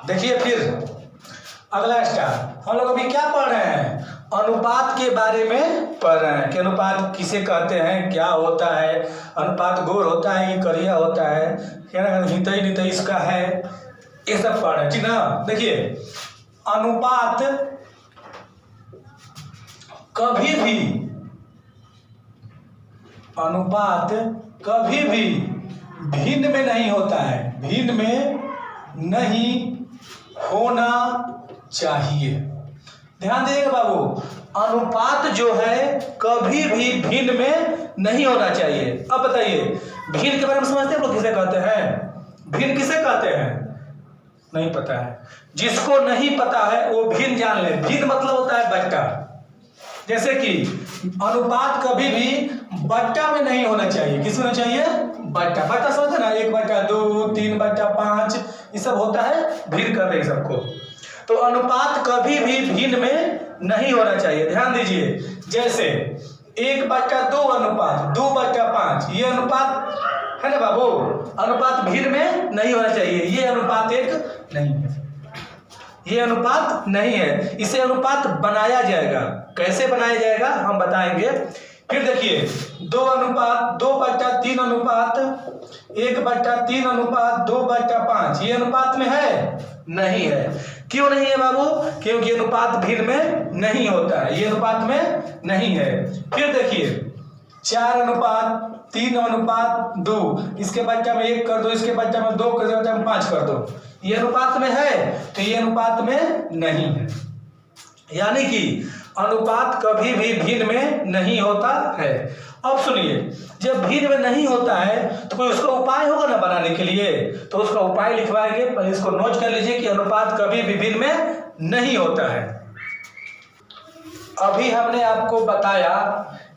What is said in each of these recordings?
देखिए फिर अगला स्टार, हम लोग अभी क्या पढ़ रहे हैं? अनुपात के बारे में पढ़ रहे हैं कि अनुपात किसे कहते हैं, क्या होता है, अनुपात गोल होता है कि करिया होता है, क्या ना हितई नितई इसका है, ये सब पढ़ रहे हैं, ठीक ना। देखिए अनुपात कभी भी भिन्न में नहीं होता है, भिन्न में नहीं होना चाहिए। ध्यान दीजिएगा बाबू, अनुपात जो है कभी भी भिन्न में नहीं होना चाहिए। अब बताइए भिन्न के बारे में समझते हैं लोग, किसे कहते हैं? भिन्न किसे कहते हैं? नहीं पता है। जिसको नहीं पता है वो भिन्न जान ले। भिन्न मतलब होता है बट्टा। जैसे कि अनुपात कभी भी बट्टा में नहीं होना चाहिए। किस होना चाहिए? बट्टा। बट्टा समझते ना, 1/2, 3/5 ये सब होता है, भिन्न कर रहे सबको। तो अनुपात कभी भी भिन्न में नहीं होना चाहिए। ध्यान दीजिए, जैसे 1/2 अनुपात 2/5, ये अनुपात है ना बाबू, अनुपात भिन्न में नहीं होना चाहिए। ये अनुपात एक नहीं है, ये अनुपात नहीं है, इसे अनुपात बनाया जाएगा। कैसे बनाया जाएगा हम बताएंगे। फिर देखिए 2/3 अनुपात 1/3 अनुपात 2/5, ये अनुपात में है? नहीं है। क्यों नहीं है बाबू? क्योंकि अनुपात भिन्न में नहीं होता है, ये अनुपात में नहीं है। फिर देखिए 4/3/2, इसके बच्चा में 1 कर दो, इसके बच्चा में 2 कर दो, बच्चा में 5 कर दो, ये अनुपात में है? तो ये अनुपात में नहीं है। यानी कि अनुपात कभी भी भिन्न में नहीं होता है। अब सुनिए, जब भिन्न में नहीं होता है तो कोई उसका उपाय होगा ना बनाने के लिए, तो उसका उपाय लिखवाएंगे। पहले इसको नोट कर लीजिए कि अनुपात कभी भी भिन्न में नहीं होता है। अभी हमने आपको बताया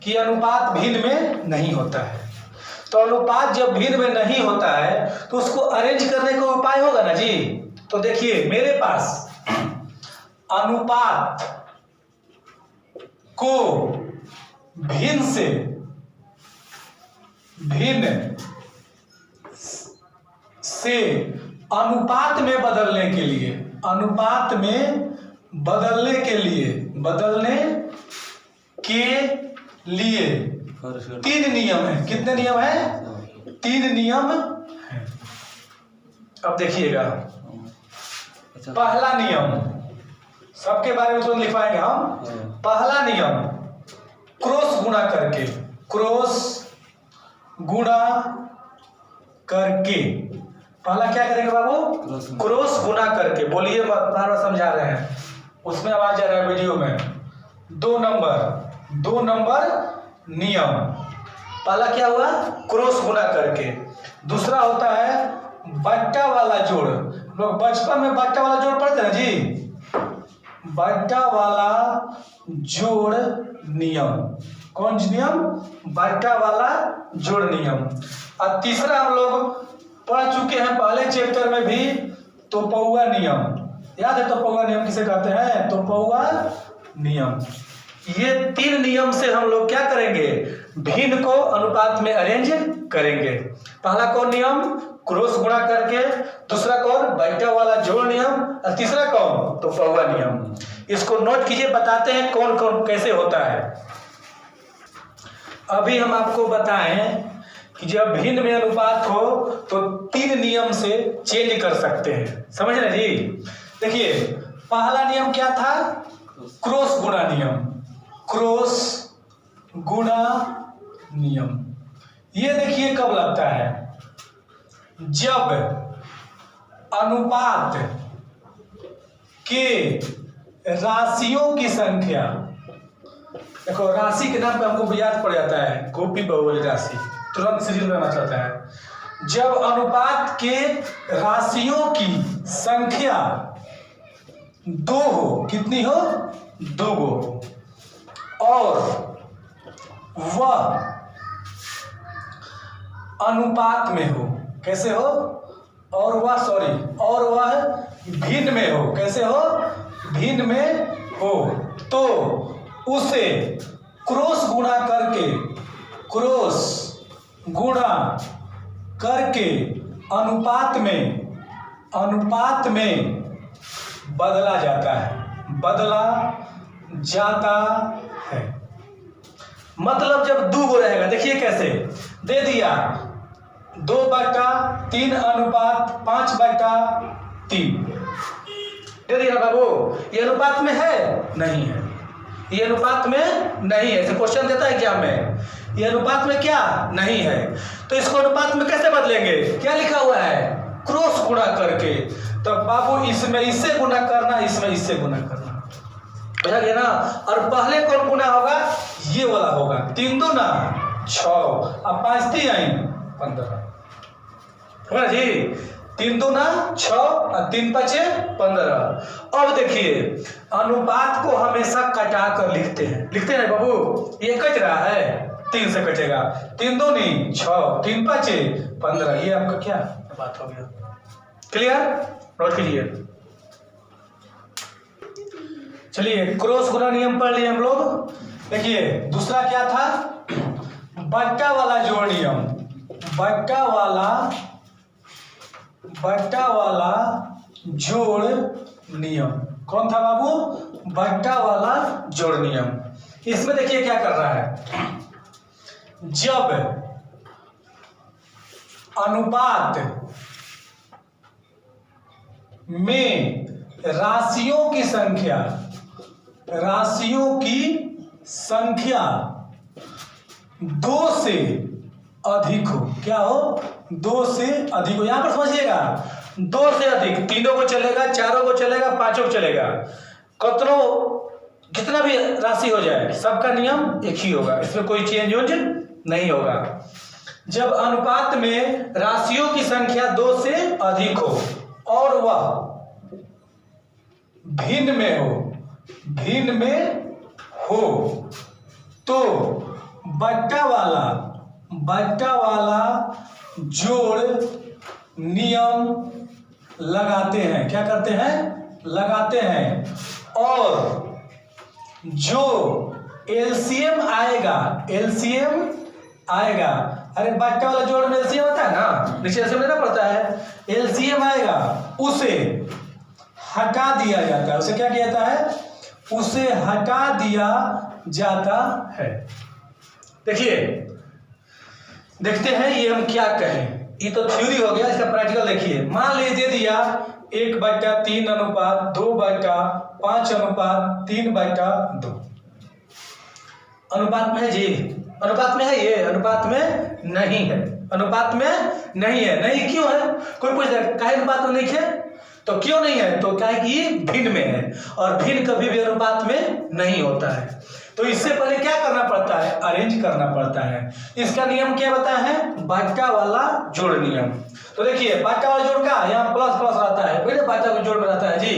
कि अनुपात भिन्न में नहीं होता है। तो अनुपात जब भिन्न में नहीं होता है तो उसको अरेंज करने का उपाय होगा ना जी। तो देखिए मेरे पास अनुपात को भिन्न से अनुपात में बदलने के लिए, अनुपात में बदलने के लिए 3 नियम है। कितने नियम है? 3 नियम है। अब देखिएगा, पहला नियम सबके बारे में तो लिखवाएंगे हम। पहला नियम क्रॉस गुणा करके, क्रॉस गुणा करके। पहला क्या करेंगे बाबू? क्रॉस गुणा करके। बोलिए, बार समझा रहे हैं, उसमें आवाज आ रहा है वीडियो में। 2 नंबर नियम। पहला क्या हुआ? क्रॉस गुणा करके। दूसरा होता है बट्टा वाला जोड़। लोग बचपन में बट्टा वाला जोड़ पढ़ते हैं जी, बट्टा वाला जोड़ नियम। कौन सी नियम? बट्टा वाला जोड़ नियम। और तीसरा हम लोग पढ़ चुके हैं पहले चैप्टर में भी, तोपौआ नियम। याद है तोपौआ नियम किसे कहते हैं? तोपौआ नियम। ये 3 नियम से हम लोग क्या करेंगे? भिन्न को अनुपात में अरेंज करेंगे। पहला कौन नियम? क्रॉस गुणा करके। दूसरा कौन? बट्टा वाला जोड़ नियम। और तीसरा कौन? तोपौआ नियम। इसको नोट कीजिए, बताते हैं कौन कौन कैसे होता है। अभी हम आपको बताएं कि जब भिन्न में अनुपात हो तो 3 नियम से चेंज कर सकते हैं। समझ रहे जी? देखिए पहला नियम क्या था? क्रॉस गुणा नियम। क्रॉस गुणा नियम ये देखिए कब लगता है? जब अनुपात के राशियों की संख्या, देखो राशि के नाम पे हमको याद पड़ जाता है गोपी बहुवचन राशि, तुरंत सीरियल करना चाहता है। जब अनुपात के राशियों की संख्या 2 हो, कितनी हो? 2 गो, और वह अनुपात में हो। कैसे हो? और वह भिन्न में हो। कैसे हो? भिन्न में हो। तो उसे क्रॉस गुणा करके अनुपात में बदला जाता है, बदला जाता है। मतलब जब 2 गो रहेगा, देखिए कैसे दे दिया 2/3 अनुपात 5/3 दे दिया बाबू। ये अनुपात में है? नहीं है, ये अनुपात में नहीं है। ऐसे क्वेश्चन देता है एग्जाम में, ये अनुपात में क्या नहीं है। तो इसको अनुपात में कैसे बदलेंगे? क्या लिखा हुआ है? क्रॉस गुणा करके। तो बाबू इसमें इससे गुणा करना, इसमें इससे गुणा करना, समझा गया ना। और पहले कौन गुना होगा? ये वाला होगा। 3 दूना 6, अब 5 3 आई 15, होगा जी। 3 दूना 6 और 3 5 15। अब देखिए अनुपात को हमेशा कटा कर लिखते हैं, लिखते हैं बाबू। ये कट रहा है, 3 से कटेगा, 3 दूनी 6, 3 5 15। ये आपका क्या बात हो गया? क्लियर? नोट कीजिए। चलिए क्रॉस गुणा नियम पढ़ लिए हम लोग। देखिए दूसरा क्या था? बट्टा वाला जोड़ नियम, बट्टा वाला जोड़ नियम। कौन था बाबू? बट्टा वाला जोड़ नियम। इसमें देखिए क्या कर रहा है, जब अनुपात में राशियों की संख्या 2 से अधिक हो, क्या हो? 2 से अधिक हो। यहां पर समझिएगा 2 से अधिक, 3 को चलेगा, 4 को चलेगा, 5 को चलेगा, कितना भी राशि हो जाए सबका नियम एक ही होगा, इसमें कोई चेंज नहीं होगा। जब अनुपात में राशियों की संख्या 2 से अधिक हो और वह भिन्न में हो तो बट्टा वाला जोड़ नियम लगाते हैं। क्या करते हैं? लगाते हैं। और जो एलसीएम आएगा, अरे बट्टा वाला जोड़ में एलसीएम आता है ना, नीचे एलसीएम लेना पड़ता है, एलसीएम आएगा, उसे हटा दिया जाता है। उसे क्या किया जाता है? उसे हटा दिया जाता है। देखिए देखते हैं ये हम क्या कहें। ये तो थ्योरी हो गया, इसका प्रैक्टिकल देखिए। मान लीजिए दिया 1/3 अनुपात 2/5 अनुपात 3/2 अनुपात में है जी, अनुपात में है, ये अनुपात में नहीं है, अनुपात में नहीं है। नहीं क्यों है? कोई पूछ रहा है काहे अनुपात में नहीं है? तो क्यों नहीं है? तो क्या है कि ये भिन्न में है, और भिन्न कभी भी अनुपात में नहीं होता है। तो इससे पहले क्या करना पड़ता है? अरेंज करना पड़ता है। इसका नियम क्या बताया है? बट्टा वाला जोड़ नियम। तो देखिए बट्टा वाला जोड़ का यहाँ प्लस प्लस रहता है, पहले बट्टा वाला जोड़ में रहता है जी,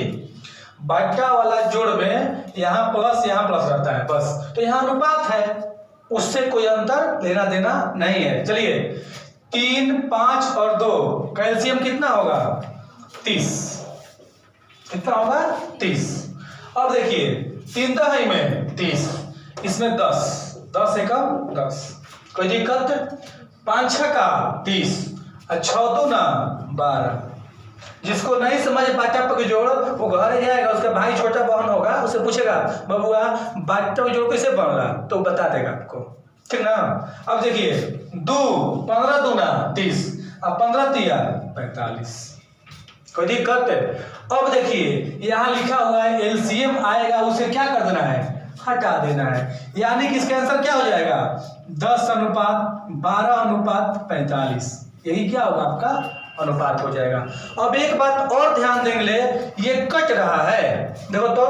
बट्टा वाला जोड़ में यहाँ प्लस रहता है बस। तो यहाँ अनुपात है, उससे कोई अंतर लेना देना नहीं है। चलिए 3 5 और 2 कैल्शियम कितना होगा? 30। कितना होगा? 30। अब देखिए 3 दहाई में 30, इसमें 10 एकम 10, कोई दिक्कत? 5 6 का 30 और 6 2 12। जिसको नहीं समझ बाटा पर जोड़ वो घर जाएगा, उसका भाई छोटा बहन होगा, उसे पूछेगा बबुआ बाटा पर जोड़ कैसे बनला, तो बता देगा आपको, ठीक ना। अब देखिए 2 15 दूना 30 और 15 तिया 45, कोई दिक्कत? अब देखिए यहाँ लिखा हुआ है एलसीएम आएगा, उसे क्या कर देना है? हटा देना है। यानी कि इसका आंसर क्या हो जाएगा? 10 अनुपात 12 अनुपात 45। यही क्या होगा? आपका अनुपात हो जाएगा। अब एक बात और ध्यान देंगे, ये कट रहा है, देखो तो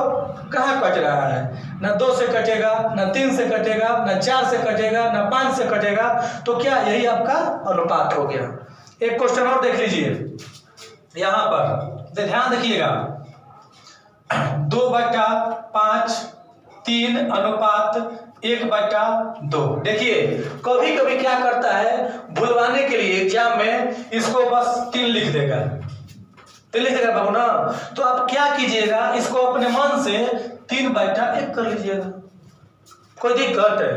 कहाँ कट रहा है? ना 2 से कटेगा, ना 3 से कटेगा, ना 4 से कटेगा, ना 5 से कटेगा, तो क्या यही आपका अनुपात हो गया। एक क्वेश्चन और देख लीजिए, यहां पर ध्यान देखिएगा 2/5 3 अनुपात 1/2। देखिए कभी कभी क्या करता है, भुलवाने के लिए एग्जाम में इसको बस 3 लिख देगा, 3 लिख देगा बाबू ना। तो आप क्या कीजिएगा, इसको अपने मन से 3/1 कर लीजिएगा, कोई दिक्कत है?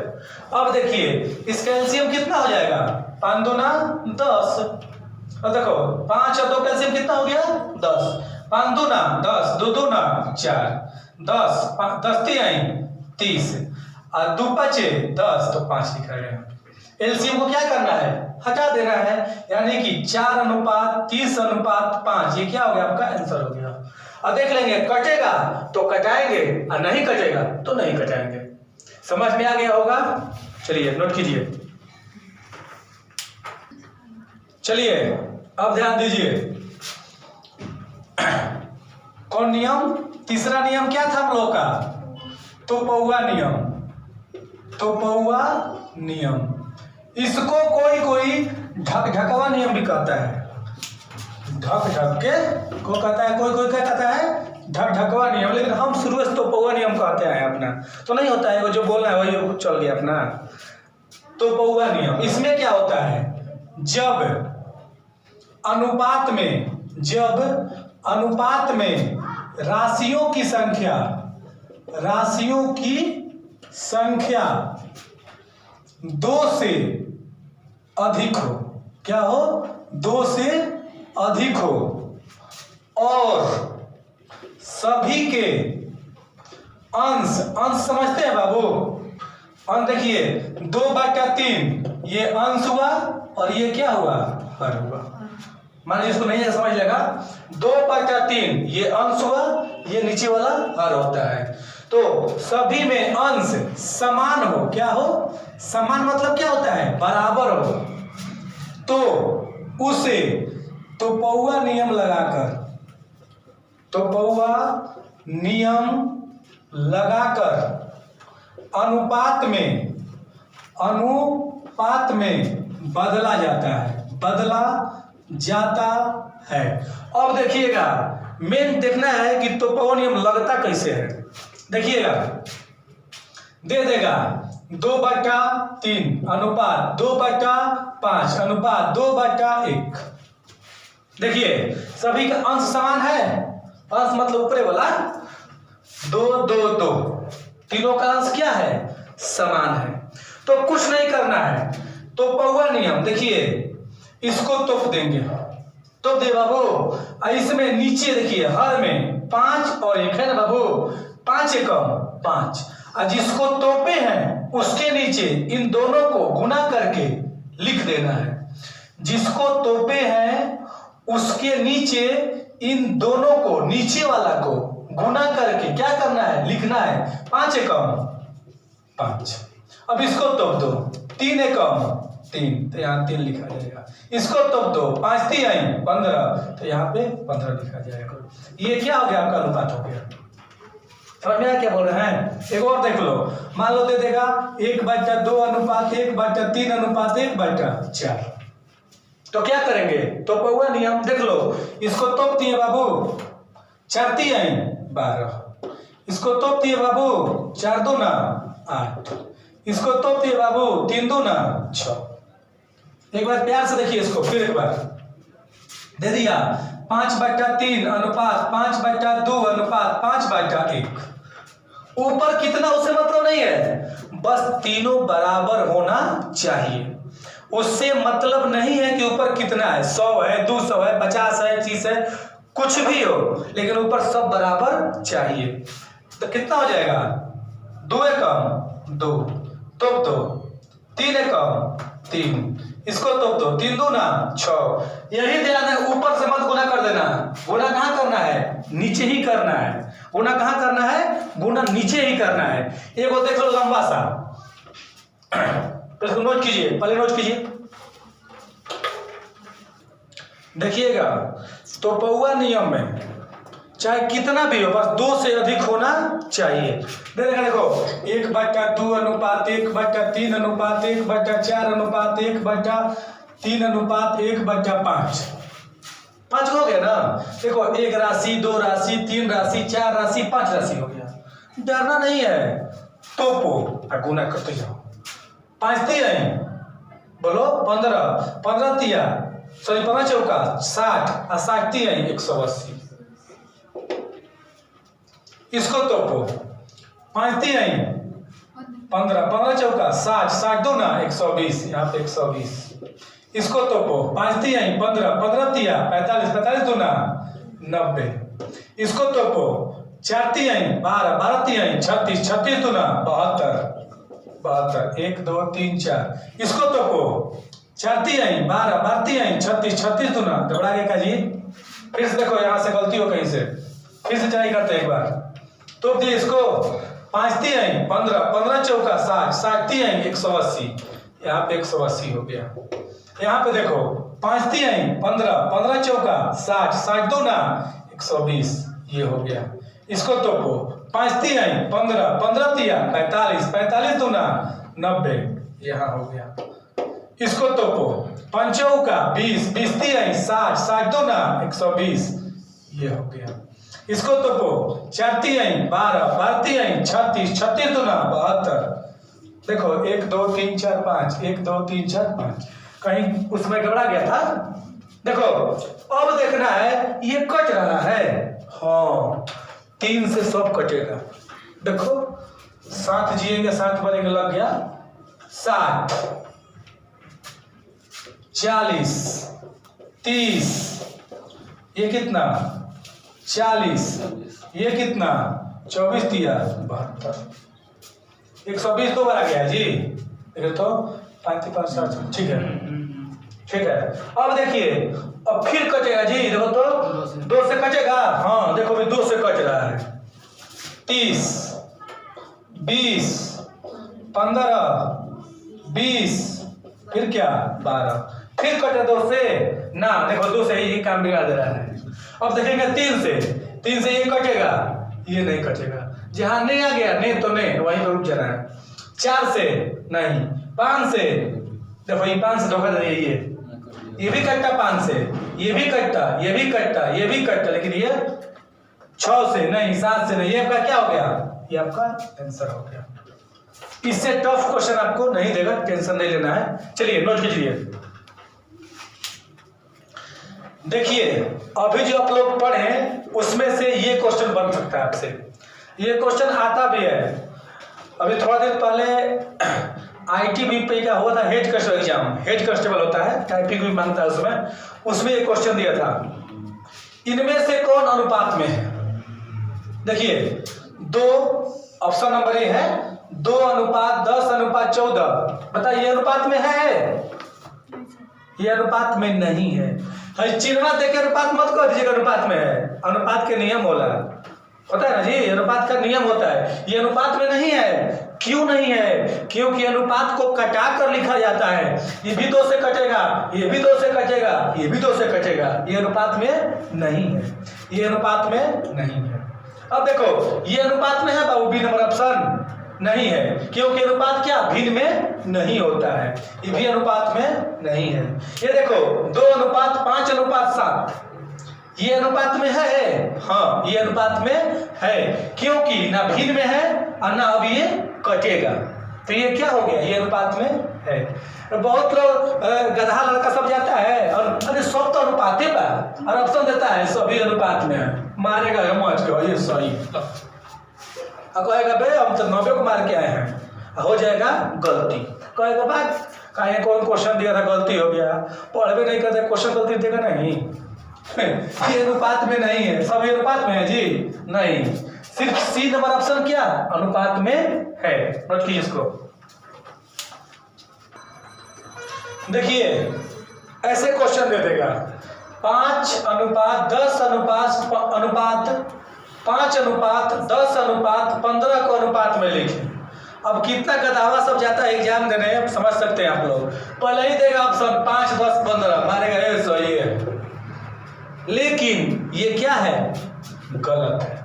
अब देखिए इसका एलसीएम कितना हो जाएगा? 5 2 10। अब देखो 5 और 2 कैल्शियम कितना हो गया? 10। 5 दूना 10, 2 दूना 4, 10, 10 तिहाई 30 और 2 पचे 10 तो 5 लिखा गया। एलसीएम को क्या करना है, हटा देना है, यानी कि 4:30:5, ये क्या हो गया आपका आंसर हो गया। अब देख लेंगे कटेगा तो कटाएंगे और नहीं कटेगा तो नहीं कटाएंगे। समझ में आ गया होगा। चलिए नोट कीजिए। चलिए अब ध्यान दीजिए। कौन नियम, तीसरा नियम क्या था हम लोग का, तो पौआ नियम। तो पौआ नियम, इसको कोई ढकवा नियम भी कहता है। ढक के को कहता है, कोई क्या कहता है, ढकवा नियम। लेकिन हम शुरू से तो पौआ नियम कहते हैं अपना, तो नहीं होता है वो जो बोलना है वही चल गया अपना। तो पौआ नियम, इसमें क्या होता है, जब अनुपात में राशियों की संख्या 2 से अधिक हो, क्या हो, 2 से अधिक हो और सभी के अंश समझते हैं बाबू, अंश देखिए 2/3 ये अंश हुआ और ये क्या हुआ, हर हुआ। मान लीजिए इसको नहीं है समझ लेगा, 2/3 ये अंश हुआ, ये नीचे वाला हर होता है। तो सभी में अंश समान हो, क्या हो, समान मतलब क्या होता है, बराबर हो, तो उसे तो पौआ नियम लगाकर अनुपात में बदला जाता है। अब देखिएगा मेन देखना है कि तो पौआ नियम लगता कैसे है। देखिएगा दे देगा 2/3 अनुपात 2/5 अनुपात 2/1। देखिए सभी का अंश समान है, अंश मतलब ऊपरे वाला 2 2 2, तीनों का अंश क्या है, समान है। तो कुछ नहीं करना है, तो पौआ नियम देखिए इसको तोप देंगे, तोप दे बाबू। इसमें नीचे देखिए हर में 5 और 1 है ना बाबू, 5 एकम 5, और जिसको तोपे हैं उसके नीचे इन दोनों को गुना करके लिख देना है। जिसको तोपे हैं उसके नीचे इन दोनों को, नीचे वाला को गुना करके क्या करना है, लिखना है 5 एकम 5। अब इसको तोप दो 3 एकम 3, तो यहाँ 3 लिखा जाएगा। इसको तोप दो 5 तिहाई 15, तो यहाँ पे 15 लिखा जाएगा। ये क्या हो गया, आपका अनुपात हो गया। समझ में आया क्या बोल रहे हैं। एक और देख लो, मान लो दे देगा 1/2 अनुपात 1/3 अनुपात 1/4, तो क्या करेंगे, तो पौआ नियम देख लो, इसको तोप दिए बाबू 4 तिहाई 12, इसको तोप दिए बाबू 4 दूना 8, इसको तोप दिए बाबू 3 दूना 6। एक बार प्यार से देखिए इसको, फिर एक बार दे दिया 5/3 अनुपात 5/2 अनुपात 5/1। ऊपर कितना उससे मतलब नहीं है, बस तीनों बराबर होना चाहिए। उससे मतलब नहीं है कि ऊपर कितना है, 100 है 200 है 50 है 30 है, कुछ भी हो, लेकिन ऊपर सब बराबर चाहिए। तो कितना हो जाएगा, 2 एकम 2, तोप दो 3 एकम 3, इसको तोप दो 3 दूना 6। यही ध्यान है, ऊपर से मत गुना कर देना, गुना कहाँ करना है, नीचे ही करना है। गुना कहाँ करना है, गुना नीचे ही करना है। एक और देख लो लंबा सा, इसको नोट कीजिए, पहले नोट कीजिए। देखिएगा तो पौआ नियम में चाहे कितना भी हो, बस 2 से अधिक होना चाहिए। देखो 1/2 अनुपात 1/3 अनुपात 1/4 अनुपात 1/3 अनुपात 1/5, 5 हो गया ना। देखो 1 राशि 2 राशि 3 राशि 4 राशि 5 राशि हो गया। डरना नहीं है, तोपो और गुना करते जाओ। 5 तिहाई बोलो 15, 15 तिया सॉरी 15 चौका 60 और 60 तिहाई 180। इसको तोपो 5 तिहाई 15, 15 चौका 60, 60 दूना 120, यहाँ पे 120। इसको तोपो 5 तिहाई 15, 15 तिया 45, 45 दूना 90। इसको तोपो, 4 तिहाई 12, 12 तिहाई 36, 36 दूना 72, 72, 1 2 3 4। इसको तोपो, 4 तिहाई 12, 12 तिहाई 36, 36 दूना घबरा गए का जी। फिर से देखो यहाँ से गलती हो कहीं से, फिर से ट्राई करते हैं एक बार। तो दिए इसको, 5 तिहाई 15, 15 चौका 60, 60 तिहाई 180, यहाँ पे 180 हो गया। यहाँ पे देखो 5 तिहाई 15, 15 चौका 60, 60 दूना 120, ये हो गया। इसको तोपो, 5 तिहाई 15, 15 तिया 45, 45 दूना 90, यहाँ हो गया। इसको तोपो, 5 चौका 20, 20 तिहाई 60, 60 दूना 120, ये हो गया। इसको तोपो, 4 तिहाई 12, 12 तिहाई 36, 36 दूना 72। देखो 1 2 3 4 5, 1 2 3 4 5, कहीं उसमें घबरा गया था। देखो अब देखना है ये कट रहा है, हाँ 3 से सब कटेगा। देखो 7 जिएंगे 7 बनेंगे, लग गया 60, 40, 30, ये कितना 40, ये कितना 24 तिया 72, 120 तो बना गया जी। देखो तो 5 5 7, ठीक है ठीक है। अब देखिए अब फिर कटेगा जी, देखो तो 2 से कटेगा, हाँ देखो भी 2 से कट रहा है। 30, 20, 15, 20, फिर क्या 12, फिर कटे 2 से ना, देखो 2 से ही काम बिगाड़ दे रहा है। अब देखेंगे 3 से ये कटेगा, ये नहीं कटेगा, जहां नहीं आ गया नहीं तो नहीं, वहीं पर रुक जा रहा है। 4 से नहीं, 5 से, देखो ये 5 से धोखा दे दिया, ये भी कटता 5 से, ये भी कटता, ये भी कटता, ये भी कटता, लेकिन ये 6 से नहीं, 7 से नहीं, ये आपका क्या हो गया, ये आपका आंसर हो गया। इससे टफ क्वेश्चन आपको नहीं देगा, टेंशन नहीं लेना है। चलिए नोट कीजिए। देखिए अभी जो आप लोग पढ़े उसमें से ये क्वेश्चन बन सकता है आपसे, ये क्वेश्चन आता भी है। अभी थोड़ा दिन पहले ITBP का हुआ था head constable exam, head constable होता है, टाइपिंग भी मांगता है उसमें एक क्वेश्चन दिया था, इनमें से कौन अनुपात में है। देखिए 2 ऑप्शन नंबर ए है, 2:10:14, बताइए ये अनुपात में है, ये अनुपात में नहीं है। चिन्ह देख के अनुपात मत कर दीजिएगा, अनुपात में है, अनुपात के नियम होता है ना जी, अनुपात का नियम होता है, ये अनुपात में नहीं है। क्यों नहीं है, क्योंकि अनुपात को कटा कर लिखा जाता है, ये भी 2 से कटेगा, ये भी 2 से कटेगा, ये भी 2 से कटेगा, ये अनुपात में नहीं है, ये अनुपात में नहीं है। अब देखो ये अनुपात में है बाबू, बी नंबर ऑप्शन नहीं है, क्योंकि अनुपात क्या भिन्न में नहीं होता है, ये भी अनुपात में नहीं है। ये देखो 2:5:7, ये अनुपात में है, हाँ ये अनुपात में है, क्योंकि ना भिन्न में है और ना अब ये कटेगा, तो ये क्या हो गया, ये अनुपात में है। बहुत लोग गधा लड़का सब जाता है और अरे सब तो अनुपात है और ऑप्शन देता है सभी अनुपात में है, मारेगा मच के ये सही, कहेगा बे हम तो 90 को मार के आए हैं, हो जाएगा गलती, कहेगा बात कहीं कौन क्वेश्चन दिया था गलती हो गया, पढ़ भी नहीं करते क्वेश्चन गलती देगा नहीं। ये अनुपात में नहीं है, सब अनुपात में है जी नहीं, सिर्फ सी नंबर ऑप्शन क्या अनुपात में है। नोट कीजिए इसको। देखिए ऐसे क्वेश्चन दे देगा 5:10:15 को अनुपात में लिखें। अब कितना गदावा सब जाता है एग्जाम देने, अब समझ सकते हैं आप लोग, पहले ही देगा ऑप्शन 5, 10, 15 मारेगा ये सही है, लेकिन ये क्या है गलत है।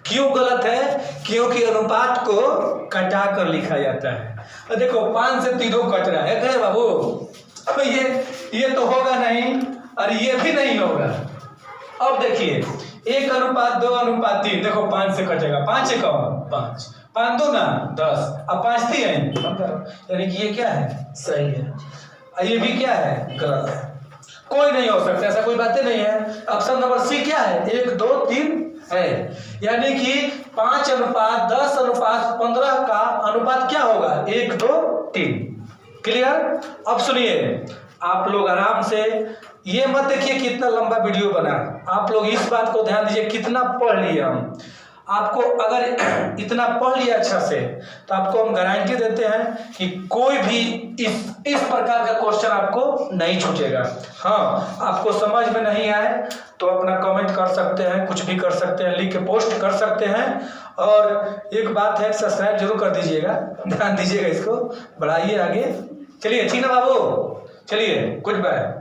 क्यों गलत है, क्योंकि अनुपात को कटा कर लिखा जाता है। और देखो 5 से 3 कट रहा है, कहे बाबू अब ये तो होगा नहीं और ये भी नहीं होगा। अब देखिए 1:2:3, देखो 5 से कटेगा, 5 से कम 5, 5 2 10, अब 5 3 यानी कि ये क्या है सही है, और ये भी क्या है गलत है, कोई नहीं हो सकता, ऐसा कोई बातें नहीं है। ऑप्शन नंबर सी क्या है 1 2 3 है, यानी कि 5:10:15 का अनुपात क्या होगा 1 2 3। क्लियर। अब सुनिए आप लोग आराम से ये मत देखिए कितना लंबा वीडियो बना, आप लोग इस बात को ध्यान दीजिए कितना पढ़ लिया हम। आपको अगर इतना पढ़ लिया अच्छा से तो आपको हम गारंटी देते हैं कि कोई भी इस प्रकार का क्वेश्चन आपको नहीं छूटेगा। हाँ, आपको समझ में नहीं आए तो अपना कमेंट कर सकते हैं, कुछ भी कर सकते हैं, लिख के पोस्ट कर सकते हैं। और एक बात है, सब्सक्राइब जरूर कर दीजिएगा, ध्यान दीजिएगा, इसको बढ़ाइए आगे। चलिए ठीक ना बाबू, चलिए गुड बाय।